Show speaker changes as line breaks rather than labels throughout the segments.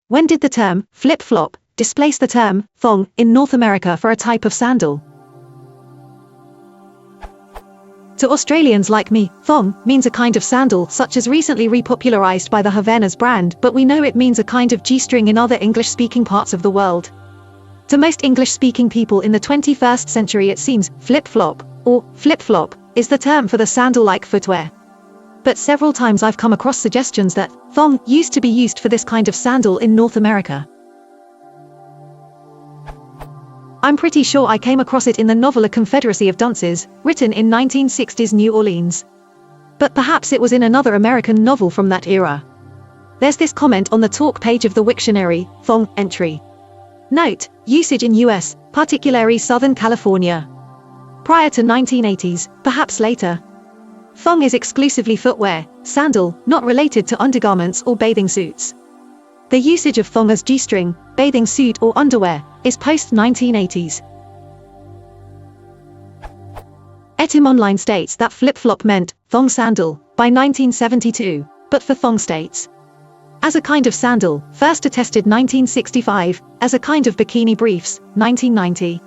When did the term flip-flop displace the term thong in North America for a type of sandal? To Australians like me, thong means a kind of sandal such as recently repopularized by the Havaianas brand, but we know it means a kind of G-string in other English-speaking parts of the world. To most English-speaking people in the 21st century, it seems flip-flop or flip-flop is the term for the sandal-like footwear. But several times I've come across suggestions that thong used to be used for this kind of sandal in North America. I'm pretty sure I came across it in the novel A Confederacy of Dunces, written in 1960s New Orleans. But perhaps it was in another American novel from that era. There's this comment on the talk page of the Wiktionary, thong entry. Note, usage in US, particularly Southern California. Prior to 1980s, perhaps later. Thong is exclusively footwear, sandal, not related to undergarments or bathing suits. The usage of thong as G-string, bathing suit or underwear, is post-1980s. Etymonline states that flip-flop meant thong sandal by 1972, but for thong states as a kind of sandal, first attested 1965, as a kind of bikini briefs, 1990.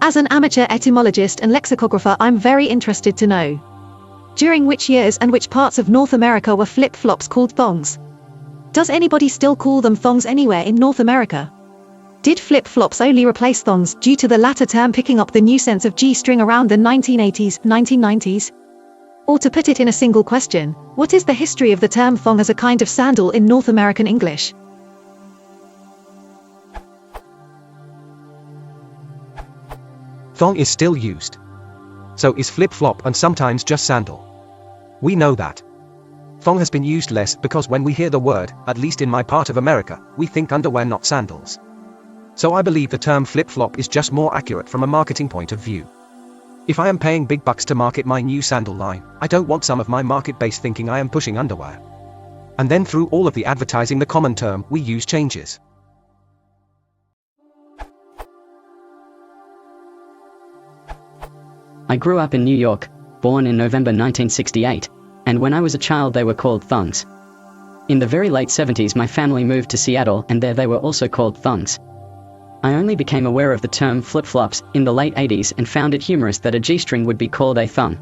As an amateur etymologist and lexicographer, I'm very interested to know during which years and which parts of North America were flip-flops called thongs? Does anybody still call them thongs anywhere in North America? Did flip-flops only replace thongs due to the latter term picking up the new sense of G-string around the 1980s, 1990s? Or to put it in a single question, what is the history of the term thong as a kind of sandal in North American English?
Thong is still used. So is flip-flop and sometimes just sandal. We know that. Thong has been used less because when we hear the word, at least in my part of America, we think underwear, not sandals. So I believe the term flip-flop is just more accurate from a marketing point of view. If I am paying big bucks to market my new sandal line, I don't want some of my market base thinking I am pushing underwear. And then through all of the advertising, the common term we use changes.
I grew up in New York, born in November 1968, and when I was a child they were called thongs. In the very late 70s my family moved to Seattle and there they were also called thongs. I only became aware of the term flip-flops in the late 80s and found it humorous that a G-string would be called a thong.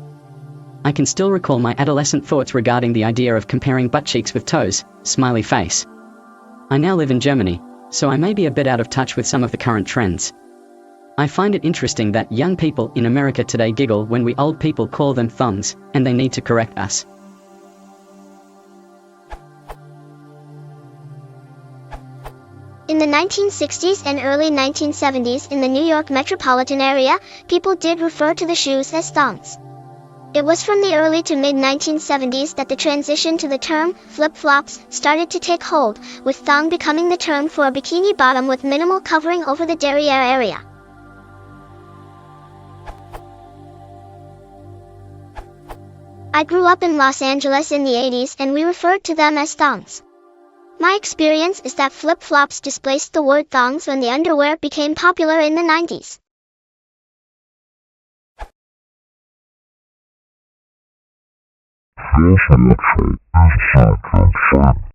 I can still recall my adolescent thoughts regarding the idea of comparing butt cheeks with toes, smiley face. I now live in Germany, so I may be a bit out of touch with some of the current trends. I find it interesting that young people in America today giggle when we old people call them thongs, and they need to correct us.
In the 1960s and early 1970s in the New York metropolitan area, people did refer to the shoes as thongs. It was from the early to mid-1970s that the transition to the term flip-flops started to take hold, with thong becoming the term for a bikini bottom with minimal covering over the derriere area. I grew up in Los Angeles in the 80s and we referred to them as thongs. My experience is that flip-flops displaced the word thongs when the underwear became popular in the 90s.
This milkshake is so good fun.